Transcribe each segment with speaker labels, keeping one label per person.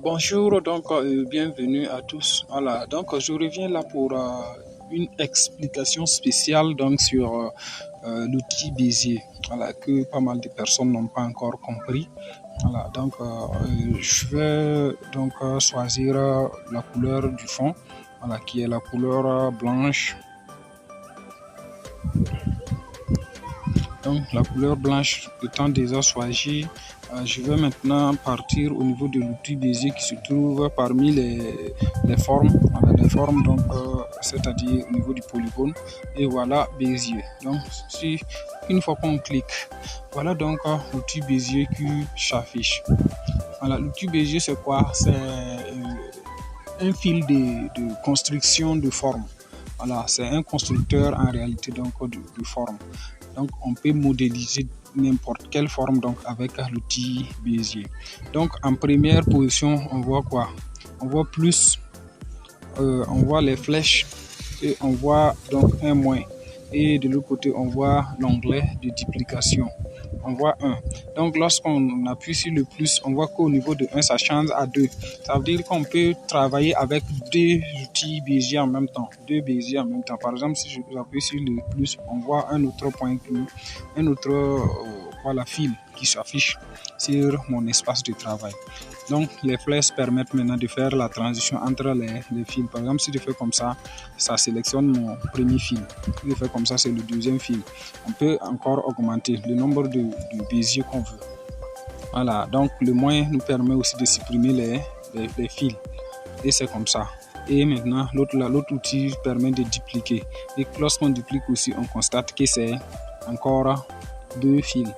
Speaker 1: Bonjour, bienvenue à tous. Voilà, donc je reviens là pour une explication spéciale donc sur l'outil Bézier, voilà, que pas mal de personnes n'ont pas encore compris. Voilà, je vais choisir la couleur du fond, voilà, qui est la couleur blanche. Donc la couleur blanche étant déjà choisie, je vais maintenant partir au niveau de l'outil Bézier qui se trouve parmi les formes, voilà, les formes c'est-à-dire au niveau du polygone, et voilà Bézier. Donc si une fois qu'on clique, voilà donc l'outil Bézier qui s'affiche. Voilà, l'outil Bézier c'est quoi? C'est un fil de construction de forme. Voilà, c'est un constructeur en réalité donc de forme. Donc on peut modéliser n'importe quelle forme donc avec l'outil Bézier. Donc en première position, on voit quoi? On voit plus, on voit les flèches et on voit donc un moins. Et de l'autre côté, on voit l'onglet de duplication. On voit 1. Donc lorsqu'on appuie sur le plus, on voit qu'au niveau de 1, ça change à 2. Ça veut dire qu'on peut travailler avec deux outils Bézier en même temps. Deux Bézier en même temps. Par exemple, si j'appuie sur le plus, on voit un autre point, un autre fil qui s'affiche sur mon espace de travail. Donc les flèches permettent maintenant de faire la transition entre les fils. Par exemple, si je fais comme ça, ça sélectionne mon premier fil. Si je fais comme ça, c'est le deuxième fil. On peut encore augmenter le nombre de Bézier qu'on veut. Voilà, donc le moins nous permet aussi de supprimer les fils. Et c'est comme ça. Et maintenant, l'autre outil permet de dupliquer. Et lorsqu'on duplique aussi, on constate que c'est encore deux fils.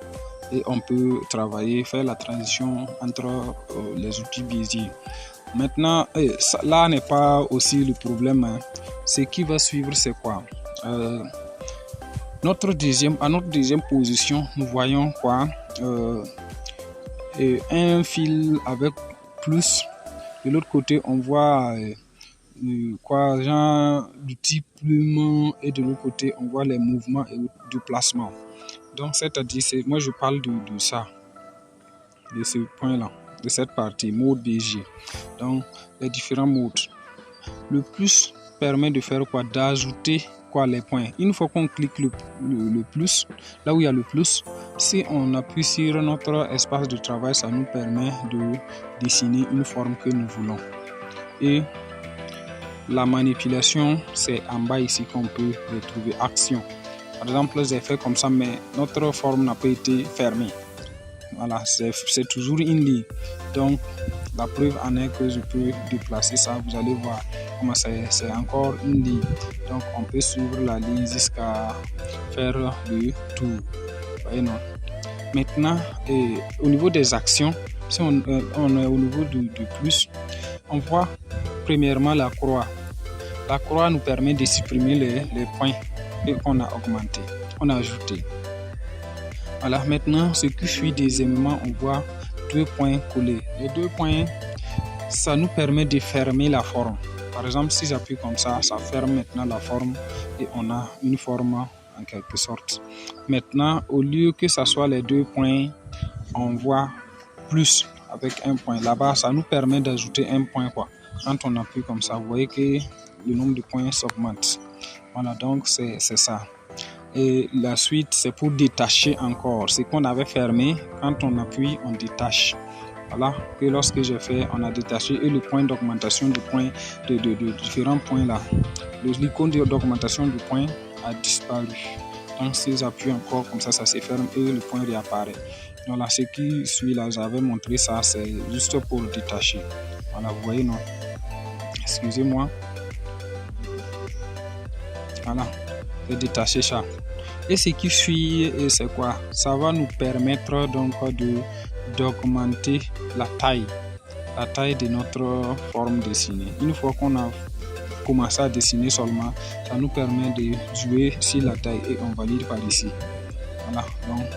Speaker 1: Et on peut travailler, faire la transition entre les outils Bézier. Maintenant, là n'est pas aussi le problème. Hein. Ce qui va suivre, c'est quoi? À notre deuxième position, nous voyons quoi? Un fil avec plus. De l'autre côté, on voit l'outil plume, et de l'autre côté, on voit les mouvements et du placement. Donc, c'est-à-dire, moi je parle de ça, de ce point-là, de cette partie, mode Bézier. Donc, les différents modes. Le plus permet de faire quoi? D'ajouter les points. Une fois qu'on clique le plus, là où il y a le plus, si on appuie sur notre espace de travail, ça nous permet de dessiner une forme que nous voulons. Et la manipulation, c'est en bas ici qu'on peut retrouver action. Par exemple, j'ai fait comme ça, mais notre forme n'a pas été fermée. Voilà, c'est toujours une ligne. Donc, la preuve en est que je peux déplacer ça. Vous allez voir comment c'est encore une ligne. Donc, on peut suivre la ligne jusqu'à faire le tour. Vous voyez, non? Maintenant, au niveau des actions, si on est au niveau du plus, on voit premièrement la croix. La croix nous permet de supprimer les points qu'on a augmenté, on a ajouté. Voilà, maintenant, ce qui suit deuxièmement, on voit deux points collés. Les deux points, ça nous permet de fermer la forme. Par exemple, si j'appuie comme ça, ça ferme maintenant la forme et on a une forme en quelque sorte. Maintenant, au lieu que ça soit les deux points, on voit plus avec un point. Là-bas, ça nous permet d'ajouter un point, quoi. Quand on appuie comme ça, vous voyez que le nombre de points s'augmente. Voilà, donc c'est ça. Et la suite, c'est pour détacher encore. Ce qu'on avait fermé, quand on appuie, on détache. Voilà, que lorsque j'ai fait, on a détaché et le point d'augmentation du point, de différents points là. L'icône d'augmentation du point a disparu. Donc si j'appuie encore comme ça, ça se ferme et le point réapparaît. Voilà, ce qui suit là, j'avais montré ça, c'est juste pour détacher. Voilà, vous voyez, non? Excusez-moi. Voilà, de détacher ça. Et ce qui suit, c'est quoi? Ça va nous permettre donc d'augmenter la taille de notre forme dessinée. Une fois qu'on a commencé à dessiner seulement, ça nous permet de jouer sur la taille et on valide par ici. Voilà, donc,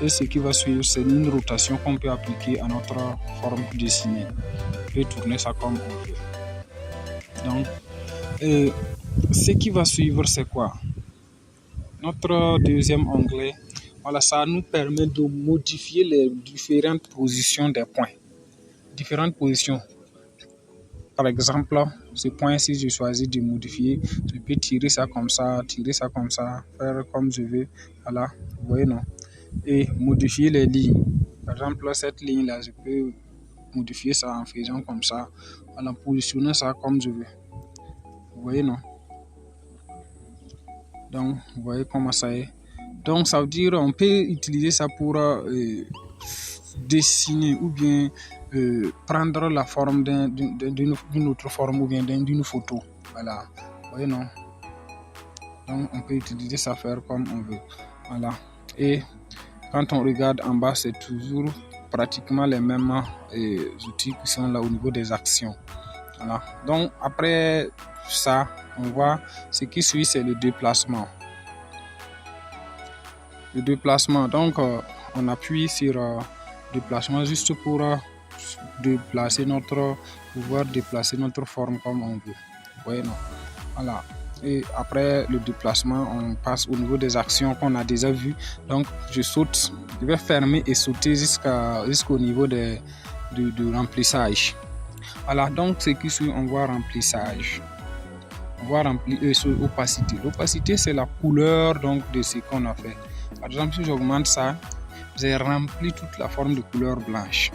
Speaker 1: et ce qui va suivre, c'est une rotation qu'on peut appliquer à notre forme dessinée. On peut tourner ça comme on veut. Donc, ce qui va suivre, c'est quoi? Notre deuxième onglet, voilà, ça nous permet de modifier les différentes positions des points. différentes positions. Par exemple, ce point, si je choisis de modifier, je peux tirer ça comme ça, faire comme je veux. Voilà, vous voyez, non? Et modifier les lignes. Par exemple, cette ligne-là, je peux modifier ça en faisant comme ça, en positionnant ça comme je veux. Vous voyez, non? Donc, vous voyez comment ça est. Donc, ça veut dire on peut utiliser ça pour dessiner ou bien prendre la forme d'une autre forme ou bien d'une photo. Voilà. Vous voyez, non? Donc, on peut utiliser ça, faire comme on veut. Voilà. Et quand on regarde en bas, c'est toujours pratiquement les mêmes outils qui sont là au niveau des actions. Voilà. Donc, après ça, on voit ce qui suit, c'est le déplacement. Le déplacement, donc, on appuie sur déplacement juste pour pouvoir déplacer notre forme comme on veut. Vous voyez, non? Voilà. Et après le déplacement, on passe au niveau des actions qu'on a déjà vues. Donc, je saute, je vais fermer et sauter jusqu'au niveau du remplissage. Voilà, donc ce qui suit, on voit remplissage. On voit opacité. L'opacité, c'est la couleur donc, de ce qu'on a fait. Par exemple, si j'augmente ça, j'ai rempli toute la forme de couleur blanche.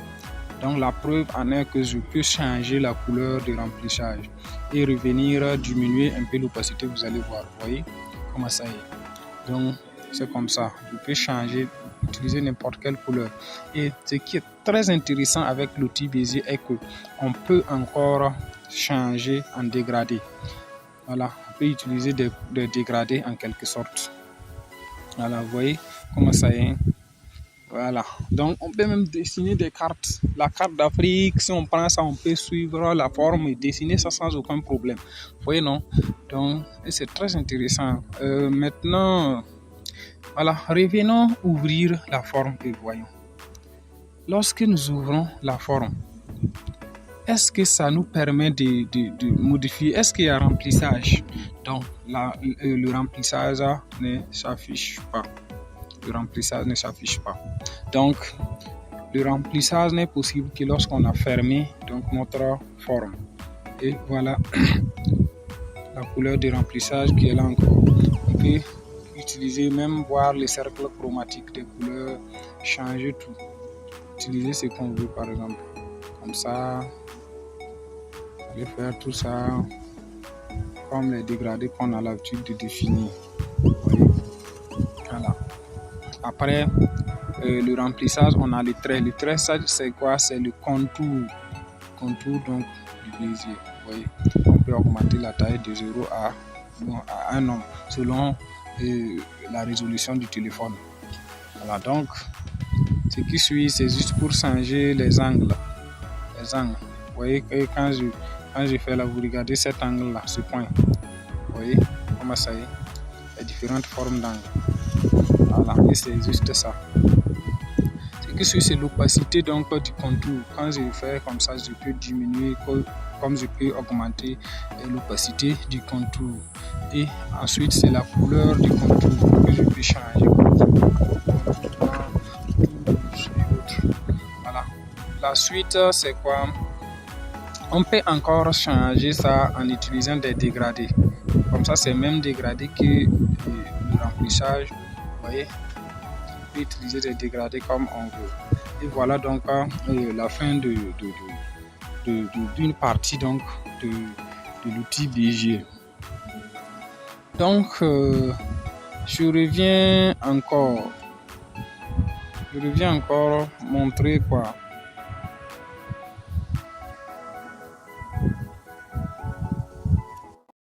Speaker 1: Donc la preuve en est que je peux changer la couleur de remplissage et revenir diminuer un peu l'opacité, vous allez voir. Vous voyez comment ça est. Donc c'est comme ça. Je peux changer, utiliser n'importe quelle couleur. Et ce qui est très intéressant avec l'outil Bézier est que on peut encore changer en dégradé. Voilà, on peut utiliser des dégradés en quelque sorte. Voilà, vous voyez comment ça est. Voilà, donc on peut même dessiner des cartes. La carte d'Afrique, si on prend ça, on peut suivre la forme et dessiner ça sans aucun problème. Vous voyez, non? Donc, c'est très intéressant. Maintenant, voilà, revenons ouvrir la forme et voyons. Lorsque nous ouvrons la forme, est-ce que ça nous permet de modifier? Est-ce qu'il y a remplissage? Donc, le remplissage ne s'affiche pas. Le remplissage ne s'affiche pas. Donc, le remplissage n'est possible que lorsqu'on a fermé donc, notre forme. Et voilà la couleur de remplissage qui est là encore. On peut utiliser, même voir les cercles chromatiques des couleurs, changer tout. Utiliser ce qu'on veut par exemple. Comme ça, on peut faire tout ça comme les dégradés qu'on a l'habitude de définir. Voilà. Après le remplissage, on a les traits. Les traits, ça, c'est quoi? C'est le contour. Contour donc du Bézier. Vous voyez, on peut augmenter la taille de 0 à 1 nombre selon la résolution du téléphone. Voilà, donc ce qui suit, c'est juste pour changer les angles. Les angles. Vous voyez que quand je fais là, vous regardez cet angle-là, ce point. Vous voyez comment ça est? Il y a différentes formes d'angles. Voilà, et c'est juste ça. Ce qui suit, c'est l'opacité donc du contour. Quand je fais comme ça, je peux diminuer, comme je peux augmenter l'opacité du contour. Et ensuite, c'est la couleur du contour que je peux changer. Voilà. La suite, c'est quoi? On peut encore changer ça en utilisant des dégradés. Comme ça, c'est même dégradé que le remplissage. Vous voyez, on peut utiliser des dégradés comme on veut. Et voilà donc la fin d'une partie donc de l'outil Bézier. Donc, je reviens encore montrer quoi?